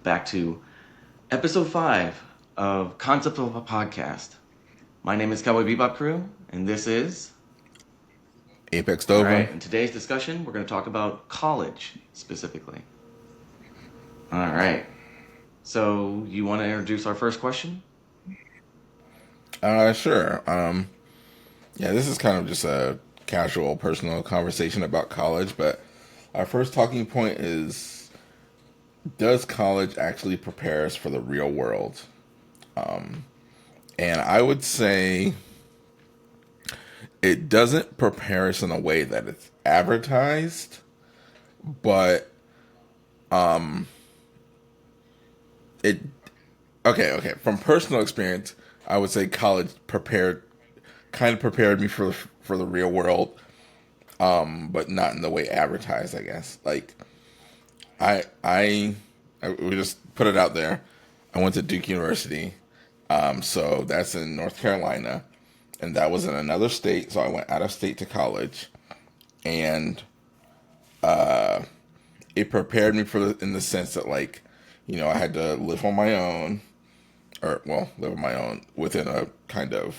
back to episode 5 of Concept of a Podcast. My name is Cowboy Bebop Crew, and this is. Apex All Dover. right, in today's discussion, we're going to talk about college specifically. All right, so you want to introduce our first question? Sure. Yeah, this is kind of just a casual, personal conversation about college, but our first talking point is: does college actually prepare us for the real world? And I would say it doesn't prepare us in a way that it's advertised, but it. Okay. From personal experience, I would say college kind of prepared me for the real world, but not in the way advertised. I guess I I, we just put it out there. I went to Duke University, so that's in North Carolina, and that was in another state. So I went out of state to college, and it prepared me in the sense that I had to live on my own, or well, live on my own within a kind of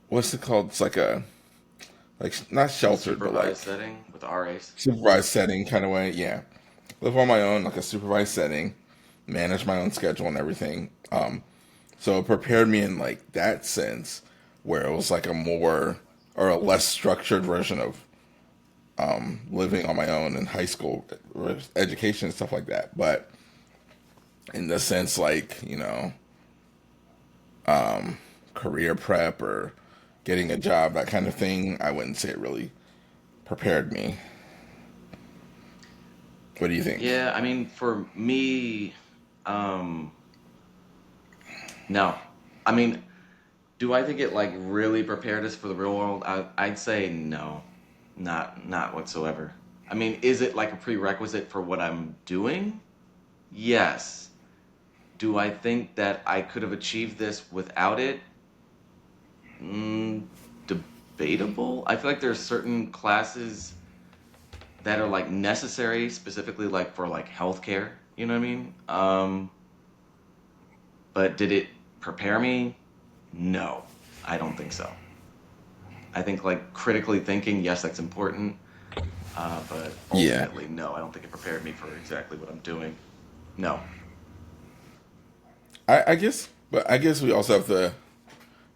what's it called? It's like not A sheltered, but supervised like setting with RAs? supervised setting kind of way. Yeah, live on my own, like a supervised setting, manage my own schedule and everything. So it prepared me in like that sense, where it was like a more or a less structured version of living on my own in high school education and stuff like that. But in the sense, career prep or getting a job, that kind of thing, I wouldn't say it really prepared me. What do you think? Yeah, I mean, for me, um, no. I mean, do I think it like really prepared us for the real world? I'd say no, not whatsoever. I mean, is it like a prerequisite for what I'm doing? Yes. Do I think that I could have achieved this without it? Mm, debatable. I feel like there's certain classes that are like necessary, specifically like for like healthcare. You know what I mean? But did it prepare me? No, I don't think so. I think like critically thinking, yes, that's important. But Yeah, ultimately, no, I don't think it prepared me for exactly what I'm doing. No. I guess, but I guess we also have to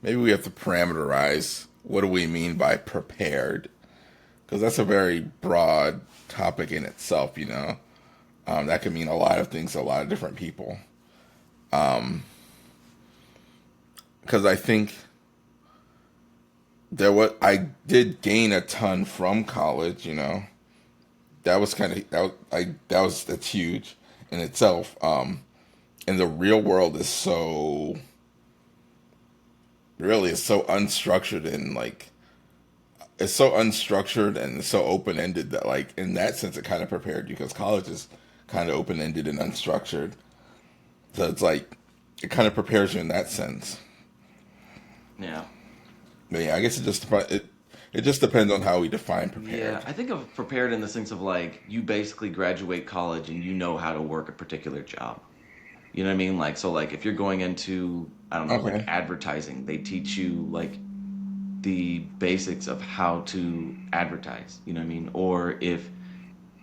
maybe we have to parameterize what do we mean by prepared, because that's a very broad topic in itself. That can mean a lot of things to a lot of different people. Because I think I did gain a ton from college. That was kind of that's huge in itself. And the real world is so unstructured, and like it's so unstructured and so open ended that like in that sense it kind of prepared you, because college is kind of open ended and unstructured. So it's like it kind of prepares you in that sense. Yeah. But yeah, I guess it just depends on how we define Yeah, prepared. I think of prepared in the sense of like you basically graduate college and you know how to work a particular job. You know what I mean? Like, so like if you're going into, I don't know, like Okay. advertising, they teach you like the basics of how to advertise, you know what I mean? Or if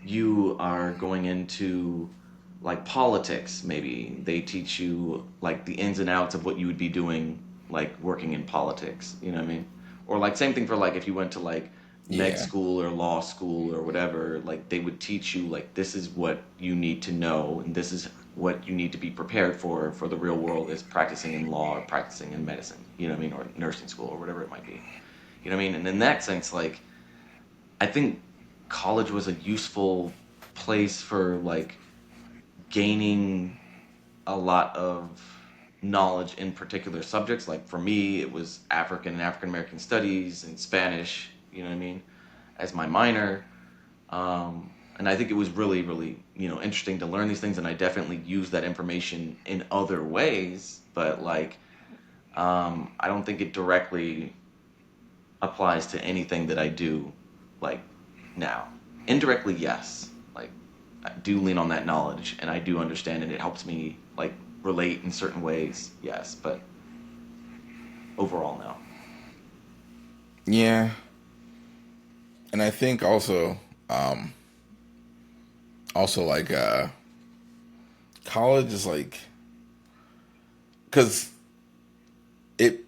you are going into like politics, maybe they teach you like the ins and outs of what you would be doing, like working in politics, you know what I mean? Or like same thing for like if you went to like med Yeah. school or law school or whatever, like they would teach you like this is what you need to know and this is what you need to be prepared for the real world is practicing in law or practicing in medicine, you know what I mean, or nursing school or whatever it might be. You know what I mean? And in that sense, like I think college was a useful place for like gaining a lot of knowledge in particular subjects. Like for me, it was African and African American studies and Spanish, you know what I mean, as my minor. And I think it was really, really, interesting to learn these things. And I definitely use that information in other ways. But like, I don't think it directly applies to anything that I do, like now. Indirectly, yes. Like, do lean on that knowledge, and I do understand, and it helps me like relate in certain ways. Yes, but overall, no. Yeah, and I think um, also like college is like because it.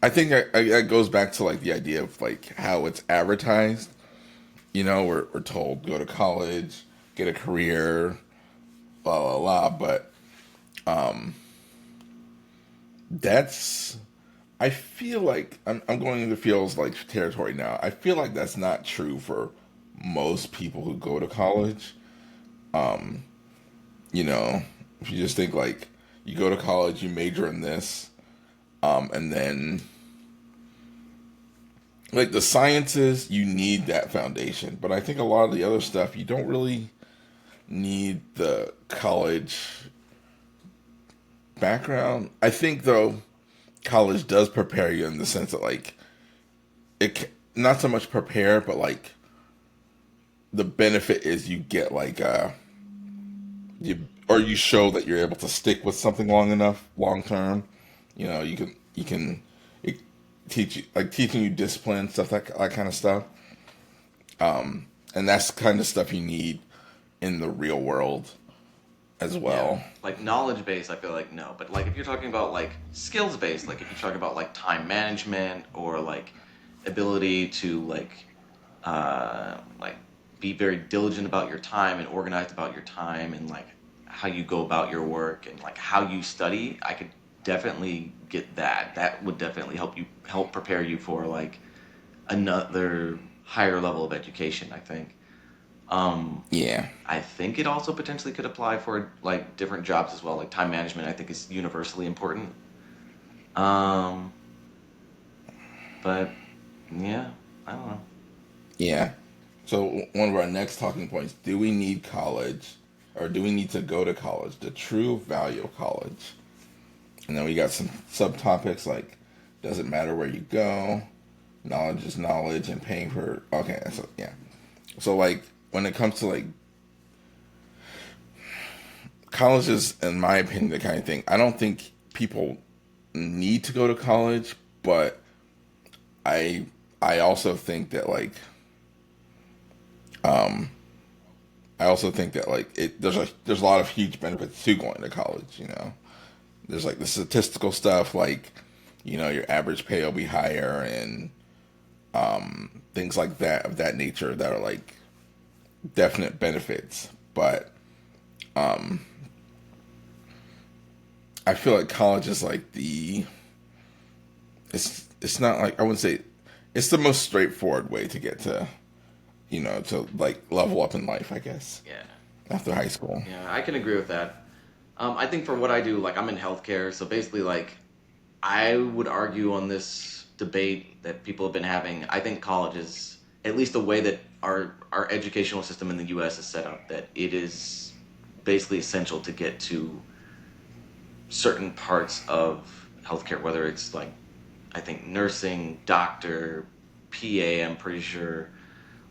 I think that goes back to like the idea of like how it's advertised. You know, we're told go to college, get a career, blah blah blah. But that's I feel like I'm going into feels like territory now. I feel like that's not true for most people who go to college. You know, if you just think like you go to college, you major in this, and then like the sciences, you need that foundation. But I think a lot of the other stuff, you don't really need the college background. I think though, college does prepare you in the sense that like not so much prepare, but like the benefit is you get like you or you show that you're able to stick with something long enough, long term. You know, you can it teach you like teaching you discipline stuff that kind of stuff, and that's kind of stuff you need in the real world as Yeah, well. like knowledge based, I feel like no. But like if you're talking about like skills based, like if you're talking about like time management or like ability to like be very diligent about your time and organized about your time and like how you go about your work and like how you study, I could definitely get that. That would definitely help prepare you for like another higher level of education, I think. Um, Yeah, I think it also potentially could apply for like different jobs as well. Like time management, I think is universally important. Um, but yeah, I don't know. yeah. So one of our next talking points: do we need college, or do we need to go to college? The true value of college. And then we got some subtopics like doesn't matter where you go, knowledge is knowledge, and paying for. Okay, so yeah. So like when it comes to like college is, in my opinion, the kind of thing I don't think people need to go to college, but I I also think that like I also think that like there's a lot of huge benefits to going to college. You know, there's like the statistical stuff like you know your average pay will be higher and things like that of that nature that are like definite benefits. But I feel like college is like it's not like I wouldn't say it's the most straightforward way to get to you know to like level up in life. I guess Yeah, after high school. yeah, I can agree with that. I think for what I do, like I'm in healthcare, so basically, like I would argue on this debate that people have been having. I think college is at least the way that our educational system in the U.S. is set up, that it is basically essential to get to certain parts of healthcare, whether it's like I think nursing, doctor, PA. I'm pretty sure,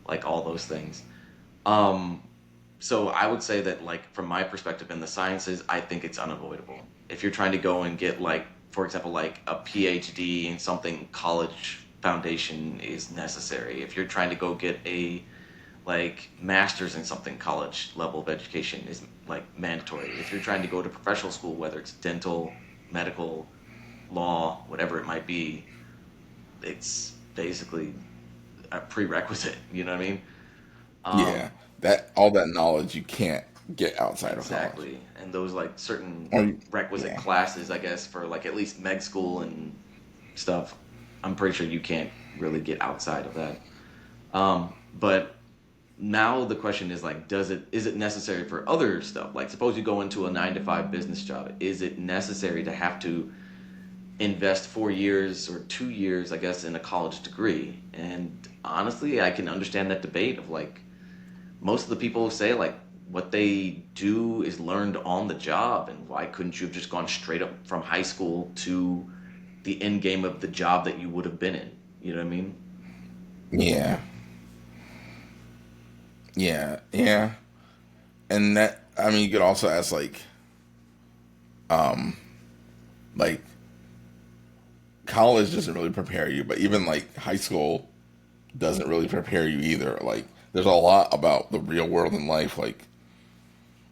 like all those things. Um, so I would say that, like, from my perspective in the sciences, I think it's unavoidable. If you're trying to go and get, like, for example, like a PhD in something, college foundation is necessary. If you're trying to go get a like master's in something, college level of education is like mandatory. If you're trying to go to professional school, whether it's dental, medical, law, whatever it might be, it's basically a prerequisite. You know what I mean? Yeah, Um, that all that knowledge you can't get outside of college. Exactly. And those like certain Or requisite yeah, classes, I guess, for like at least med school and stuff, I'm pretty sure you can't really get outside of that. But now the question is like, is it necessary for other stuff? Like suppose you go into a 9 to 5 business job. Is it necessary to have to invest 4 years or 2 years, I guess, in a college degree? And honestly, I can understand that debate of like most of the people say like what they do is learned on the job, and why couldn't you have just gone straight up from high school to the end game of the job that you would have been in? You know what I mean? yeah, Yeah, yeah, and that I mean, you could also ask like college doesn't really prepare you, but even like high school doesn't really prepare you either. Like, there's a lot about the real world in life. Like,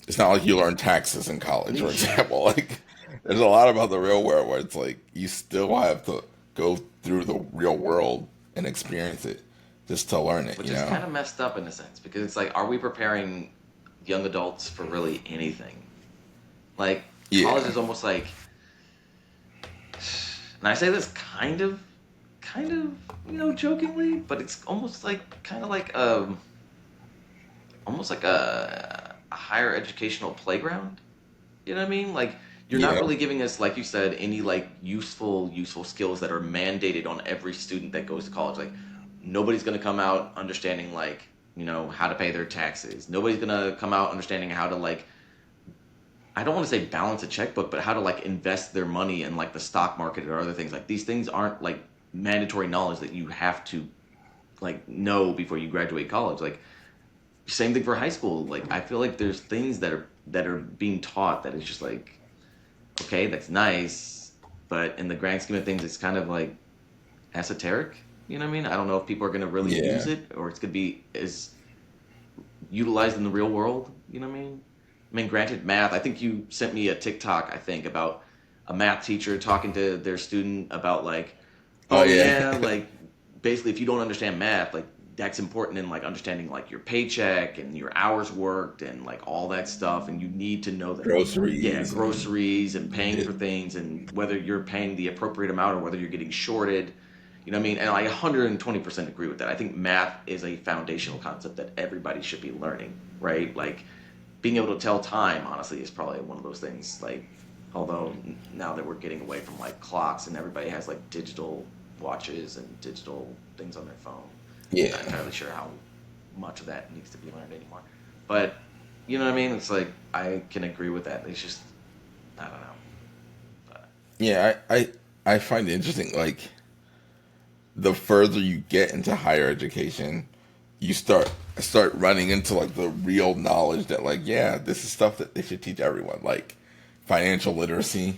it's not like you learn taxes in college, for Yeah. example. Like, there's a lot about the real world where it's like you still have to go through the real world and experience it just to learn it. Which You is know? kind of messed up in a sense because it's like, are we preparing young adults for really anything? Like, college Yeah, is almost like, and I say this jokingly, but it's almost like, kind of like, almost like a higher educational playground. You know what I mean? Like, you're not yeah. really giving us, like you said, any like useful skills that are mandated on every student that goes to college. Like, nobody's gonna come out understanding like, how to pay their taxes. Nobody's gonna come out understanding how to like, I don't want to say balance a checkbook, but how to like invest their money in like the stock market or other things. Like, these things aren't like mandatory knowledge that you have to like know before you graduate college. Like, same thing for high school. Like, I feel like there's things that are being taught that is just like, okay, that's nice, but in the grand scheme of things, it's kind of like esoteric. You know what I mean? I don't know if people are going to really use Yeah. it or it's going to be as utilized in the real world. You know what I mean? I mean, granted, math. I think you sent me a TikTok. I think about a math teacher talking to their student about like, Oh oh yeah. yeah, like basically if you don't understand math, like that's important in like understanding like your paycheck and your hours worked and like all that stuff, and you need to know that. Yeah, Groceries and groceries and paying yeah. for things and whether you're paying the appropriate amount or whether you're getting shorted. You know what I mean? And I 120% agree with that. I think math is a foundational concept that everybody should be learning, right? Like, being able to tell time, honestly, is probably one of those things. Like, although now that we're getting away from like clocks and everybody has like digital watches and digital things on their phone, I'm not Yeah. entirely sure how much of that needs to be learned anymore. But you know what I mean? It's like I can agree with that. It's just, I don't know. But Yeah, I find it interesting. Like, the further you get into higher education, you start running into like the real knowledge that like, yeah, this is stuff that they should teach everyone, like financial literacy.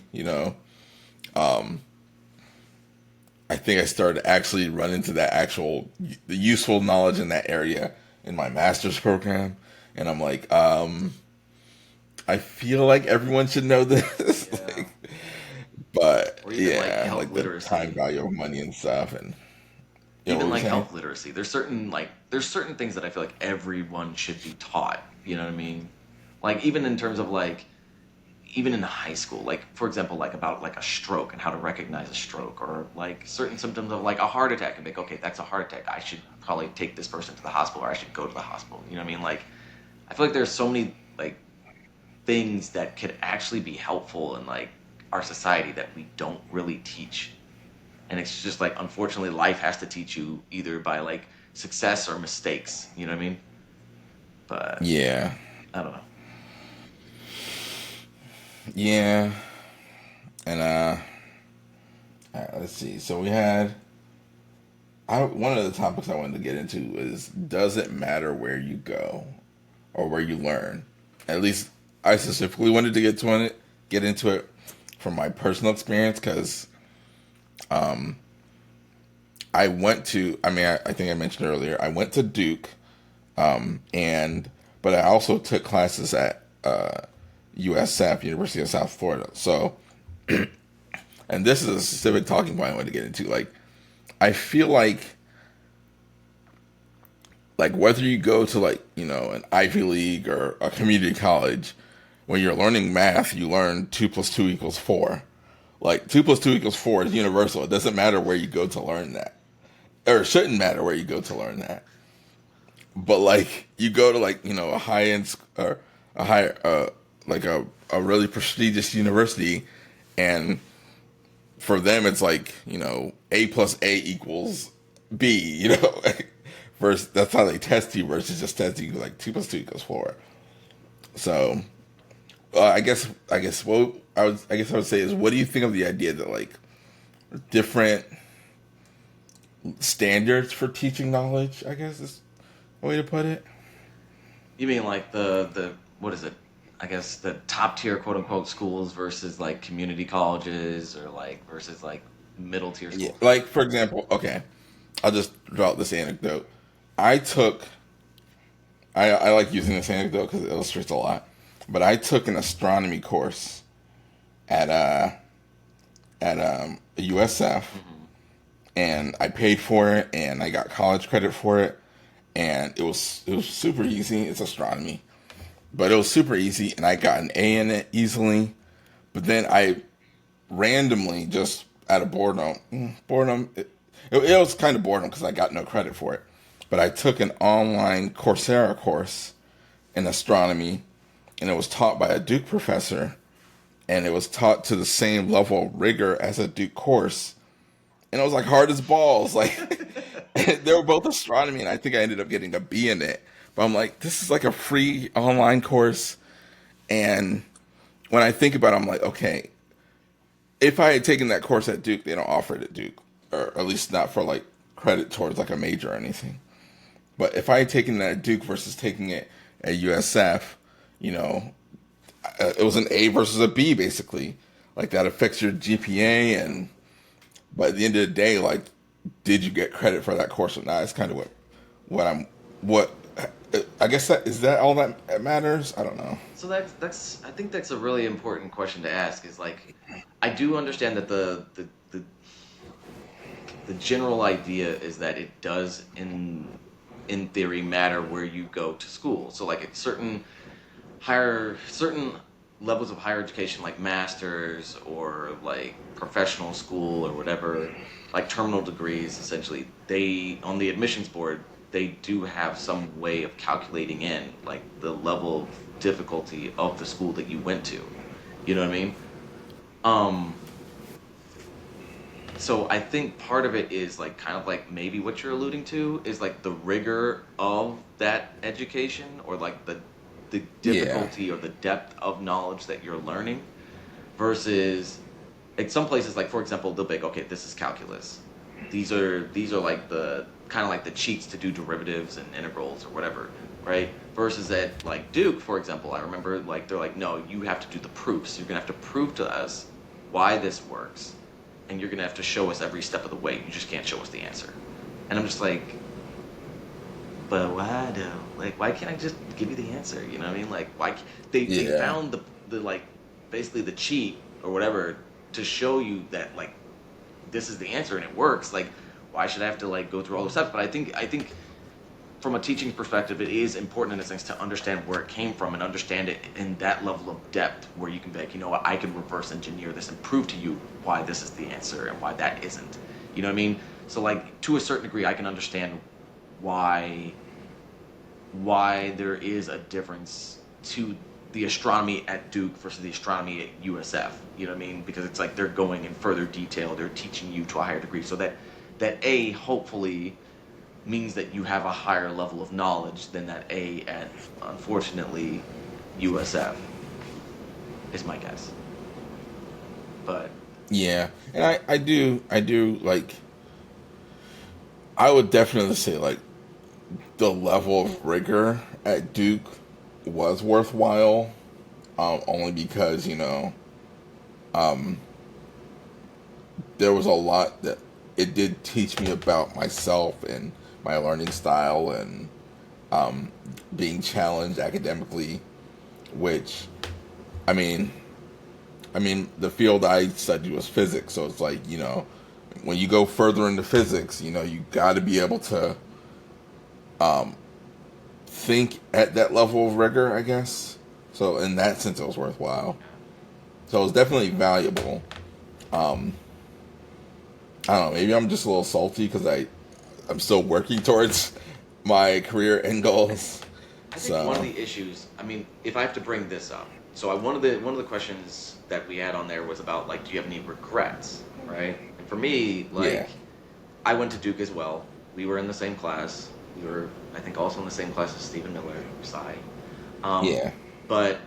I think I started to actually run into that actual the useful knowledge in that area in my master's program, and I'm like, I feel like everyone should know this. yeah, But or even like yeah, health like the time literacy. value of money and stuff, and what Even were you like saying? health literacy. There's certain things that I feel like everyone should be taught. You know what I mean? Like, even in terms of like, even in high school, like for example, like about like a stroke and how to recognize a stroke, or like certain symptoms of like a heart attack, and be like, okay, that's a heart attack. I should probably take this person to the hospital, or I should go to the hospital. You know what I mean? Like, I feel like there's so many like things that could actually be helpful in like our society that we don't really teach. And it's just like, unfortunately, life has to teach you either by like success or mistakes. You know what I mean? But Yeah, I don't know. yeah, and let's see. So we had one of the topics I wanted to get into is, does it matter where you go or where you learn? At least I specifically wanted to get into it from my personal experience because I went to. I mean, I think I mentioned earlier. I went to Duke, and but I also took classes at USF, University of South Florida. So, and this is a specific talking point I want to get into. Like, I feel like whether you go to like an Ivy League or a community college, when you're learning math, you learn 2 + 2 = 4. Like, 2 + 2 = 4 is universal. It doesn't matter where you go to learn that, or it shouldn't matter where you go to learn that. But like, you go to like a high end or a high like a really prestigious university, and for them it's like A + A = B. Versus that's how they test you versus just testing you like 2 + 2 = 4. So I guess what I would say is, what do you think of the idea that like different standards for teaching knowledge? I guess is a way to put it. You mean like the what is it? I guess the top tier quote unquote schools versus like community colleges or like versus like middle tier Yeah, schools. like for example, okay, I'll just draw out this anecdote. I took, I like using this anecdote because it illustrates a lot. But I took an astronomy course at USF, Hmm. and I paid for it, and I got college credit for it, and it was super easy. It's astronomy, but it was super easy, and I got an A in it easily. But then I randomly, just out of boredom, it was kind of boredom because I got no credit for it. But I took an online Coursera course in astronomy, and it was taught by a Duke professor, and it was taught to the same level of rigor as a Duke course, and it was like hard as balls. Like they were both astronomy, and I think I ended up getting a B in it. But I'm like, this is like a free online course, and when I think about it, I'm like, okay, if I had taken that course at Duke, they don't offer it at Duke, or at least not for like credit towards like a major or anything. But if I had taken that at Duke versus taking it at USF, you know, it was an A versus a B basically. Like that affects your GPA, and but at the end of the day, like, did you get credit for that course or not? It's kind of what I'm what I guess that is that all that matters. I don't know. So that's I think that's a really important question to ask. Is like I do understand that the general idea is that it does in theory matter where you go to school. So like at certain levels of higher education like masters or like professional school or whatever, like terminal degrees essentially, they on the admissions board they do have some way of calculating in like the level of difficulty of the school that you went to. You know what I mean? Um so I think part of it is like kind of like maybe what you're alluding to is like the rigor of that education or like the Yeah, difficulty or the depth of knowledge that you're learning versus like some places like for example they'll be like okay this is calculus, these are like the kind of like the cheats to do derivatives and integrals or whatever, right? Versus at like Duke for example I remember like they're like no you have to do the proofs, you're gonna have to prove to us why this works and you're gonna have to show us every step of the way, you just can't show us the answer. And I'm just like but why though? Like, why can't I just give you the answer? You know what I mean? Like, they yeah, found the like basically the cheat or whatever to show you that like this is the answer and it works. Like, why should I have to like go through all those steps? But I think from a teaching perspective, it is important in a sense to understand where it came from and understand it in that level of depth where you can be like, you know what, I can reverse engineer this and prove to you why this is the answer and why that isn't. You know what I mean? So like to a certain degree, I can understand why why there is a difference to the astronomy at Duke versus the astronomy at USF. You know what I mean? Because it's like they're going in further detail. They're teaching you to a higher degree, so that A hopefully means that you have a higher level of knowledge than that A at unfortunately USF is my guess. But yeah. And I do like. I would definitely say like the level of rigor at Duke was worthwhile, only because there was a lot that it did teach me about myself and my learning style and being challenged academically, which I mean, the field I studied was physics, so it's like when you go further into physics, you got to be able to think at that level of rigor, I guess. So in that sense, it was worthwhile. So it was definitely valuable. Um, I don't know. Maybe I'm just a little salty because I'm still working towards my career end goals. I think one of So the issues, I mean, if I have to bring this up, so one of the questions that we had on there was about like, do you have any regrets, right? And for me, yeah, like, I went to Duke as well. We were in the same class. We were, I think, also in the same class as Stephen Miller, Psy. Um, yeah, but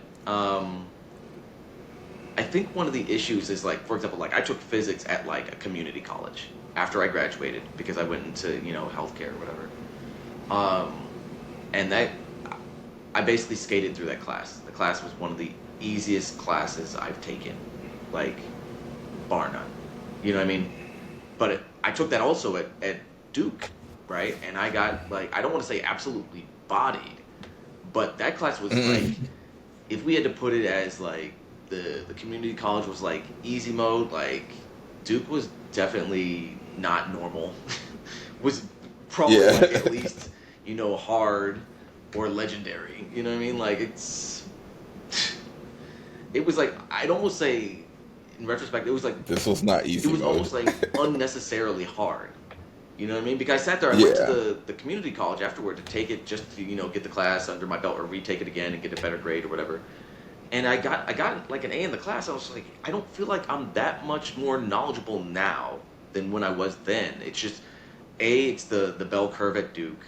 I think one of the issues is like, for example, like I took physics at like a community college after I graduated because I went into healthcare or whatever. Um, and that I basically skated through that class. The class was one of the easiest classes I've taken, like bar none. You know what I mean? But I took that also at Duke, right? And I got like I don't want to say absolutely bodied, but that class was like Mm, if we had to put it as like the community college was like easy mode, like Duke was definitely not normal. Was probably yeah. like at least hard or legendary. You know what I mean? Like it was like I'd almost say in retrospect This was not it easy was mode. almost like unnecessarily hard. You know what I mean? Because I sat there, I went to Yeah. the community college afterward to take it just to get the class under my belt or retake it again and get a better grade or whatever. And I got like an A in the class. I was like, I don't feel like I'm that much more knowledgeable now than when I was then. It's just A, it's the bell curve at Duke.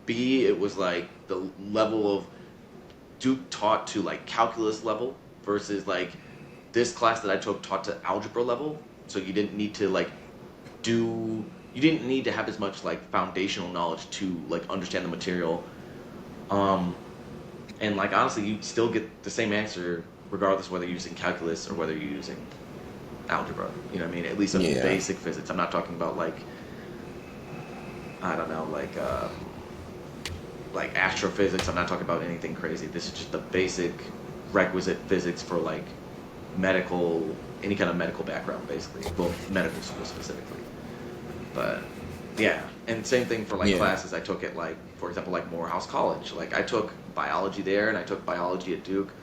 B, it was like the level of Duke taught to like calculus level versus like this class that I took taught to algebra level. So you didn't need to like do you didn't need to have as much like foundational knowledge to like understand the material. Um, and like honestly, you still get the same answer regardless whether you're using calculus or whether you're using algebra. You know what I mean? At least of Yeah. basic physics. I'm not talking about like I don't know like astrophysics. I'm not talking about anything crazy. This is just the basic requisite physics for like medical any kind of medical background basically. Well, medical school specifically. But yeah, and same thing for like Yeah. classes I took at like, for example, like Morehouse College. Like I took biology there, and I took biology at Duke.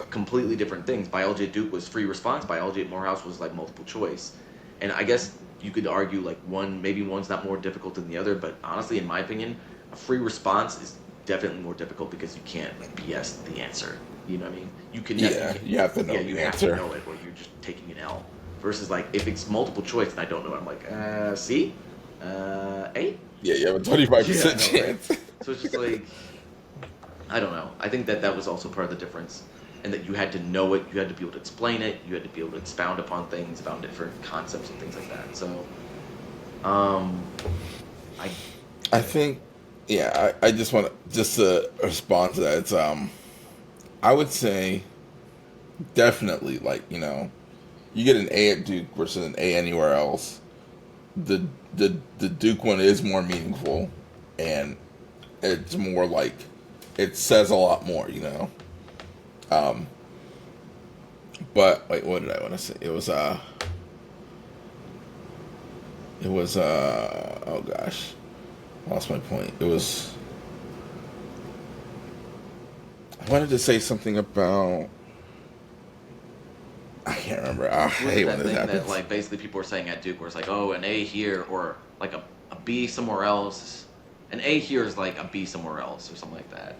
Completely different things. Biology at Duke was free response. Biology at Morehouse was like multiple choice. And I guess you could argue like maybe one's not more difficult than the other. But honestly, in my opinion, a free response is definitely more difficult because you can't BS the answer. You know what I mean? You Yeah. can, You have to yeah, know you the have to answer. know it, or you're just taking an L. Versus like if it's multiple choice and I don't know it, I'm like, C, A. Yeah, you have a 25 Yeah, I percent know, right? chance. So it's just like I don't know. I think that was also part of the difference, and that you had to know it, you had to be able to explain it, you had to be able to expound upon things, about different concepts and things like that. So, um, I I think, yeah, I just want to just to respond to that. It's I would say definitely like you get an A at Duke versus an A anywhere else. The the Duke one is more meaningful, and it's more like it says a lot more. But wait, what did I want to say? It was oh gosh, lost my point. I wanted to say something about I can't remember. I was it hate when that this thing that happens. like basically people were saying at Duke, where it's like, oh, an A here or like a B somewhere else. An A here is like a B somewhere else or something like that.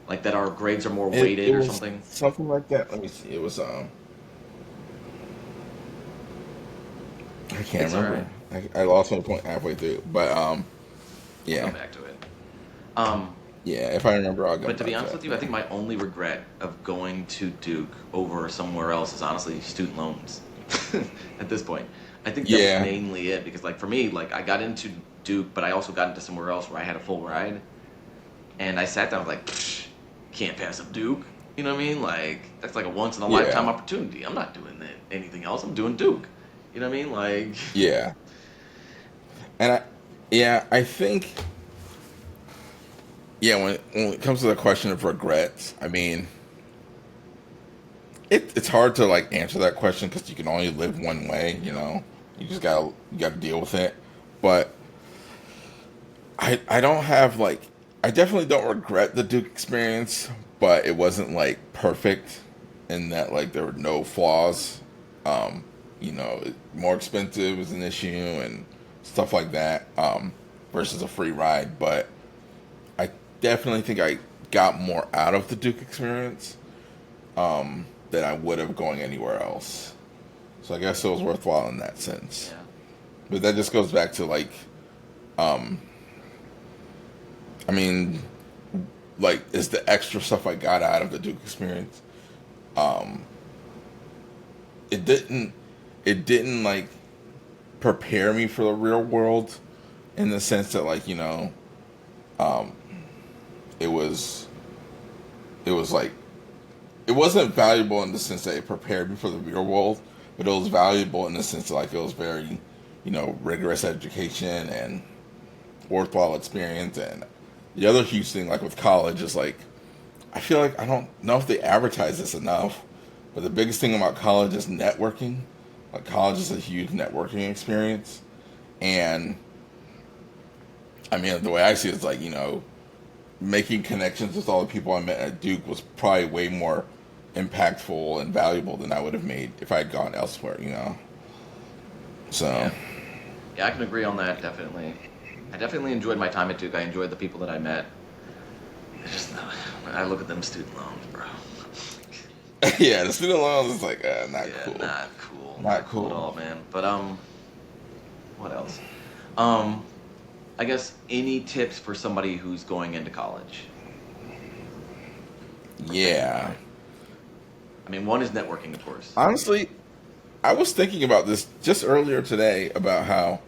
Like that our grades are more It weighted or was something. something like that. Let me see. I can't It's all right. remember. I lost my point halfway through. But We'll come yeah. back to it. Um, Yeah, if I remember I'll But come to be back to honest that. with you, I Yeah. think my only regret of going to Duke over somewhere else is honestly student loans. At this point, I think that was Yeah. mainly it because, like, for me, like, I got into Duke, but I also got into somewhere else where I had a full ride, and I sat down I was like, "Psh, can't pass up Duke. You know what I mean? Like, that's like a once in a lifetime Yeah. opportunity. I'm not doing anything else. I'm doing Duke. You know what I mean? Like, Yeah. And I think when it comes to the question of regrets, I mean, it's hard to like answer that question because you can only live one way. You gotta deal with it. But I don't have like I definitely don't regret the Duke experience, but it wasn't like perfect in that like there were no flaws. Um, more expensive is an issue and stuff like that. Versus a free ride, but I definitely think I got more out of the Duke experience than I would have going anywhere else. So I guess it was worthwhile in that sense. yeah, But that just goes back to like, um, I mean, like, is the extra stuff I got out of the Duke experience? Um, it didn't, it didn't like prepare me for the real world in the sense that like um, it was it was like it wasn't valuable in the sense that it prepared me for the real world, but it was valuable in the sense that like it was very, rigorous education and worthwhile experience. And the other huge thing, like with college, is like I feel like I don't know if they advertise this enough, but the biggest thing about college is networking. Like college is a huge networking experience, and I mean the way I see it is like making connections with all the people I met at Duke was probably way more impactful and valuable than I would have made if I had gone elsewhere. So, Yeah. Yeah, I can agree on that, definitely. I definitely enjoyed my time at Duke. I enjoyed the people that I met. It's just, when I look at them student loans, bro. yeah, the student loans is like not Yeah, cool. not cool. Not Not cool at cool. all, man. But, what else? Um, I guess any tips for somebody who's going into college or thinking about Yeah. it? I mean, one is networking, of course. Honestly, I was thinking about this just earlier today about how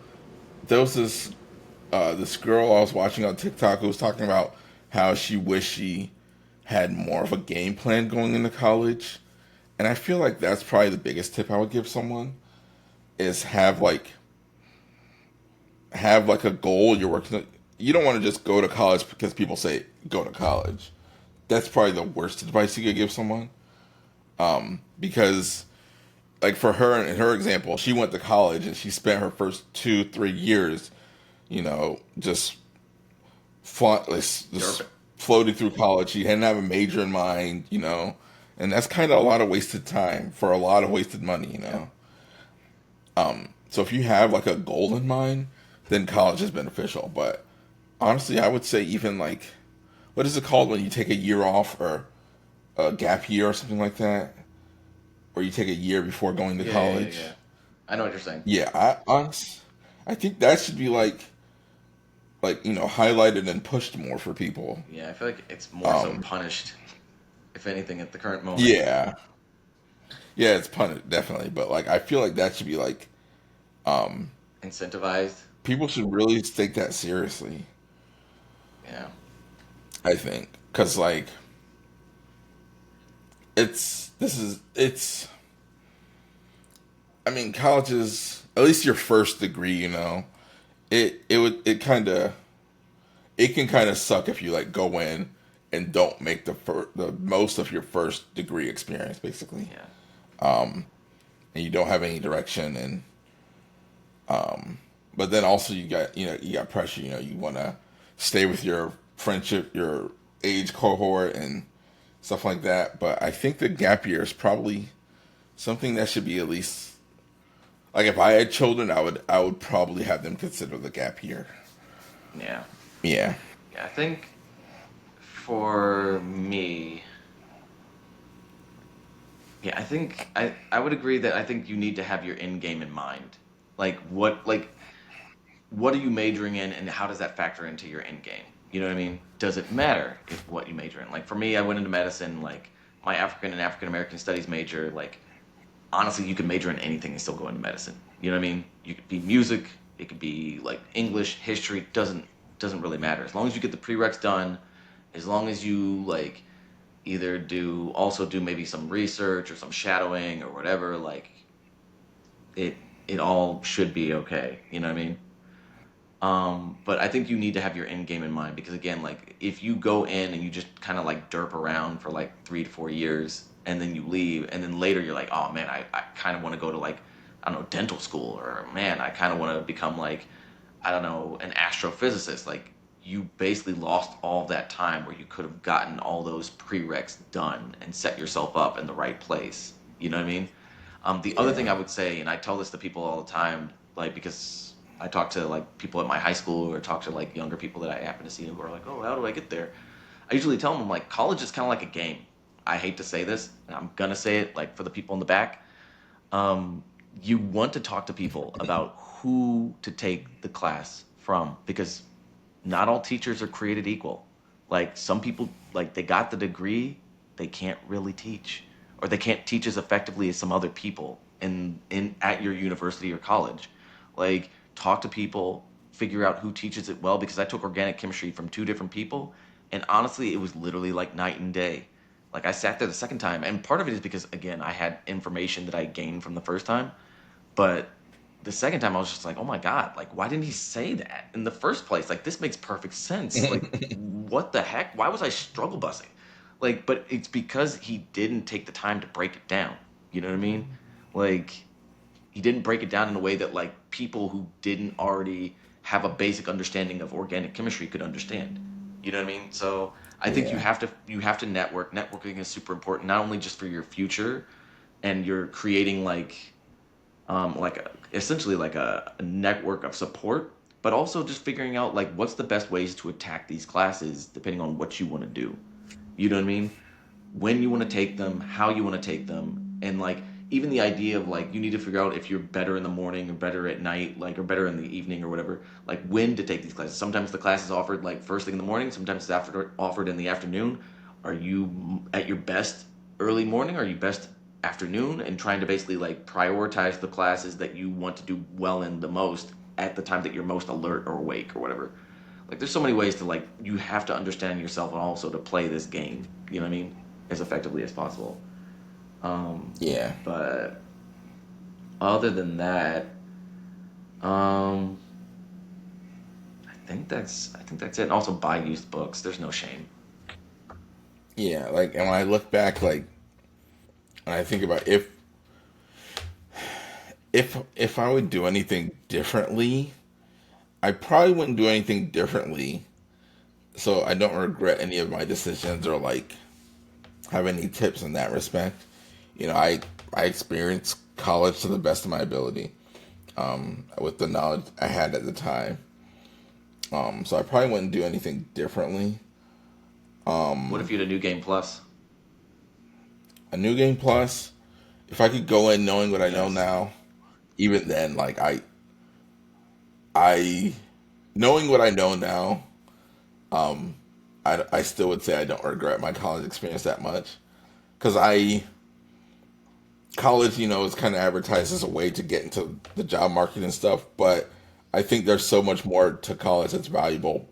there was this girl I was watching on TikTok who was talking about how she wished she had more of a game plan going into college. And I feel like that's probably the biggest tip I would give someone is have like a goal you're working. You don't want to just go to college because people say go to college. That's probably the worst advice you could give someone. Because like for her in her example, she went to college and she spent her first 2 3 years, just just Derp. floating through college. She didn't have a major in mind. And that's kind of a lot of wasted time for a lot of wasted money. Yeah. So if you have like a goal in mind, then college is beneficial. But honestly, I would say even like, what is it called when you take a year off or a gap year or something like that, or you take a year before going to Yeah, yeah, yeah, college? yeah. I know what you're saying. Yeah, I think that should be like highlighted and pushed more for people. Yeah, I feel like it's more so Um, punished, if anything, at the current moment. yeah, yeah, it's punted definitely, but like I feel like that should be like um, Incentivized. people should really take that seriously. Yeah. I think because like it's I mean college is at least your first degree. It can kind of suck if you like go in and don't make the most of your first degree experience basically, Yeah. and you don't have any direction. And but then also you got pressure. You want to stay with your friendship, your age cohort, and stuff like that. But I think the gap year is probably something that should be at least like if I had children, I would probably have them consider the gap year. Yeah. Yeah. Yeah. I think for me, yeah, I think I would agree that I think you need to have your end game in mind. What are you majoring in and how does that factor into your end game? You know what I mean? Does it matter if what you major in? Like for me, I went into medicine, like my African and African American studies major, like honestly, you could major in anything and still go into medicine. You know what I mean? You could be music, it could be like English, history, doesn't really matter. As long as you get the prereqs done, as long as you like either do maybe some research or some shadowing or whatever, like it it all should be okay. You know what I mean? But I think you need to have your end game in mind because again, like if you go in and you just kind of like derp around for like 3 to 4 years and then you leave and then later you're like, oh man, I kind of want to go to like, I don't know, dental school or man, I kind of want to become like, I don't know, an astrophysicist. Like you basically lost all that time where you could have gotten all those prereqs done and set yourself up in the right place. You know what I mean? The other thing Yeah. I would say, and I tell this to people all the time, like because I talk to like people at my high school or talk to like younger people that I happen to see who are like, oh, how do I get there? I usually tell them like college is kind of like a game. I hate to say this, and I'm gonna say it like for the people in the back. Um, you want to talk to people about who to take the class from because not all teachers are created equal. Like some people, like they got the degree, they can't really teach, or they can't teach as effectively as some other people in at your university or college. Like talk to people, figure out who teaches it well. Because I took organic chemistry from two different people, and honestly, it was literally like night and day. Like I sat there the second time, and part of it is because again, I had information that I gained from the first time, but the second time I was just like, oh my God, like why didn't he say that in the first place? Like this makes perfect sense. Like what the heck? Why was I struggle busing? Like, but it's because he didn't take the time to break it down. You know what I mean? Like he didn't break it down in a way that like people who didn't already have a basic understanding of organic chemistry could understand. You know what I mean? So I think Yeah, you have to network. Networking is super important, not only just for your future and you're creating like essentially like a network of support, but also just figuring out like what's the best ways to attack these classes depending on what you want to do. You know what I mean? When you want to take them, how you want to take them, and like even the idea of like you need to figure out if you're better in the morning or better at night, like or better in the evening or whatever, like when to take these classes. Sometimes the class is offered like first thing in the morning, sometimes it's after offered in the afternoon. Are you at your best early morning? Are you best afternoon? And trying to basically like prioritize the classes that you want to do well in the most at the time that you're most alert or awake or whatever. Like there's so many ways to like you have to understand yourself and also to play this game. You know what I mean? As effectively as possible. Um, yeah, but other than that, um, I think that's it. And also buy used books. There's no shame. yeah. Like, and when I look back, like when I think about if I would do anything differently, I probably wouldn't do anything differently. So I don't regret any of my decisions or like have any tips in that respect. You know, I experienced college to the best of my ability, with the knowledge I had at the time. So I probably wouldn't do anything differently. What if you had a new game plus? A new game plus, if I could go in knowing what I know Yes. now, even then, like I knowing what I know now, I still would say I don't regret my college experience that much because I college, you know, is kind of advertised as a way to get into the job market and stuff, but I think there's so much more to college that's valuable.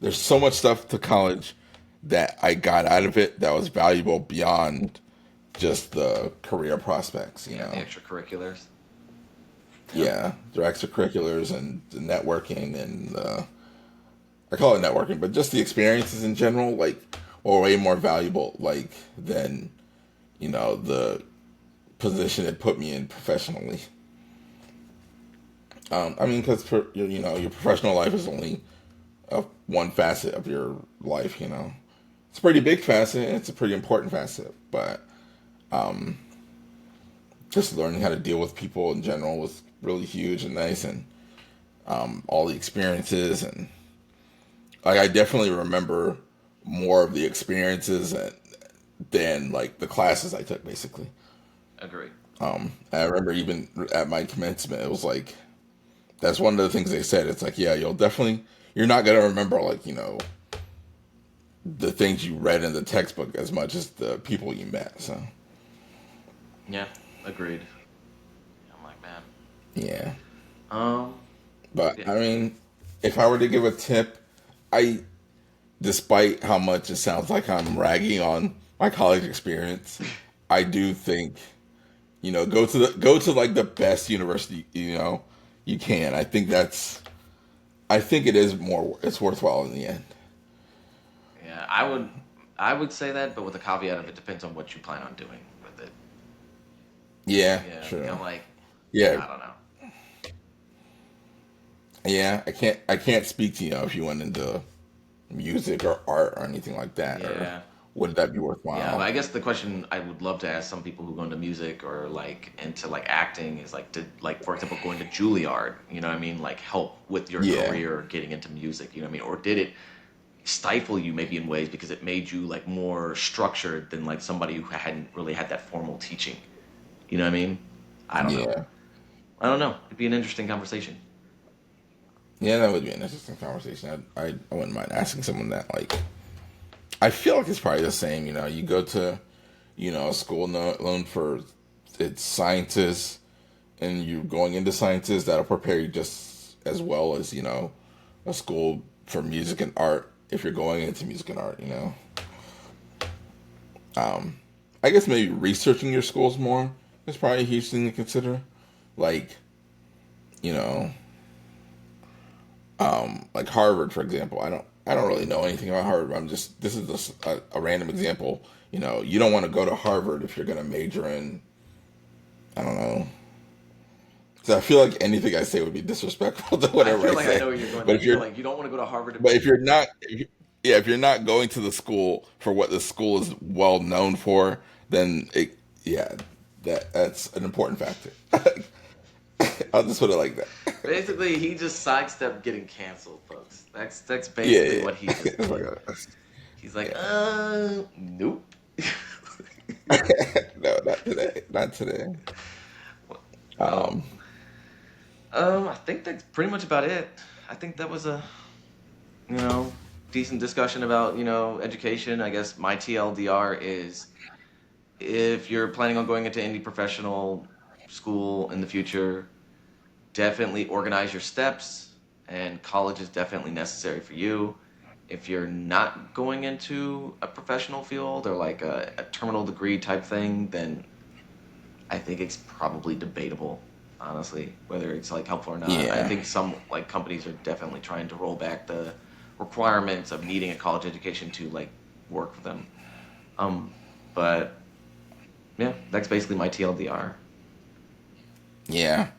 There's so much stuff to college that I got out of it that was valuable beyond just the career prospects, you Yeah, the know. extracurriculars. Yeah, Yeah, the extracurriculars and the networking and I call it networking, but just the experiences in general, like, are way more valuable, like, than, you know, the position it put me in professionally. I mean, because you know your professional life is only one facet of your life. You know, it's a pretty big facet. It's a pretty important facet, but just learning how to deal with people in general was really huge and nice, and all the experiences and like I definitely remember more of the experiences than like the classes I took, basically. agree. I remember even at my commencement, it was like that's one of the things they said. It's like, yeah, you're not gonna remember like, you know, the things you read in the textbook as much as the people you met. So Yeah, agreed. I'm like, man. yeah. Um, But yeah, I mean, if I were to give a tip, I, despite how much it sounds like I'm ragging on my college experience, I do think, you know, go to like the best university, you know, you can. I think it is more it's worthwhile in the end. yeah. I would say that, but with the caveat of it depends on what you plan on doing with it. Yeah, Yeah, true. I'm like, Yeah, I don't know. yeah. I can't speak to, you know, if you went into music or art or anything like that, or Yeah. would that be Yeah, but worthwhile? I guess the question I would love to ask some people who go into music or like into like acting is like did like for example going to Juilliard, you know what I mean, like help with your Yeah, career getting into music, you know what I mean? Or did it stifle you maybe in ways because it made you like more structured than like somebody who hadn't really had that formal teaching. You know what I mean? I don't know. yeah, I don't know. It'd be an interesting conversation. yeah. That would be an interesting conversation. I wouldn't mind asking someone that. Like, I feel like it's probably the same. You know, you go to, you know, a school known for its scientists, and you going into sciences that'll prepare you just as well as, you know, a school for music and art if you're going into music and art. You know, Um, I guess maybe researching your schools more is probably a huge thing to consider. Like, you know, like Harvard, for example. I don't really know anything about Harvard. This is just a random example. You don't want to go to Harvard if you're going to major in, I don't know. So I feel like anything I say would be disrespectful to I whatever feel I like I say. know where you're going. But Like if you're you're, like you don't want to go to Harvard. but if you're not going to the school for what the school is well known for, then yeah, that's an important factor. I'll just put it like that. Basically, he just sidestepped getting canceled, folks. That's basically Yeah, what he just did. He's like, yeah. nope. No, not today. Not today. Well, Um, I think that's pretty much about it. I think that was a, you know, decent discussion about, education. I guess my TLDR is if you're planning on going into any professional school in the future, definitely organize your steps, and college is definitely necessary for you. If you're not going into a professional field or like a terminal degree type thing, then I think it's probably debatable, honestly, whether it's like helpful or not. I yeah, think some like companies are definitely trying to roll back the requirements of needing a college education to like work for them. Um, but yeah, that's basically my TLDR. yeah.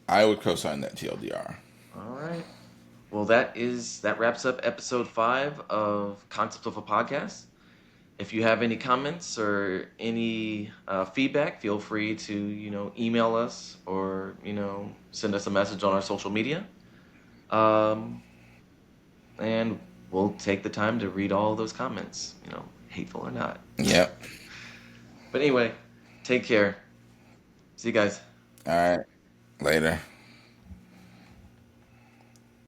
I would co-sign that TLDR. All right. Well, that wraps up episode 5 of Concept of a Podcast. If you have any comments or any feedback, feel free to email us or send us a message on our social media, um, and we'll take the time to read all those comments, hateful or not. Yep. But anyway, take care. See you guys. All right. Later.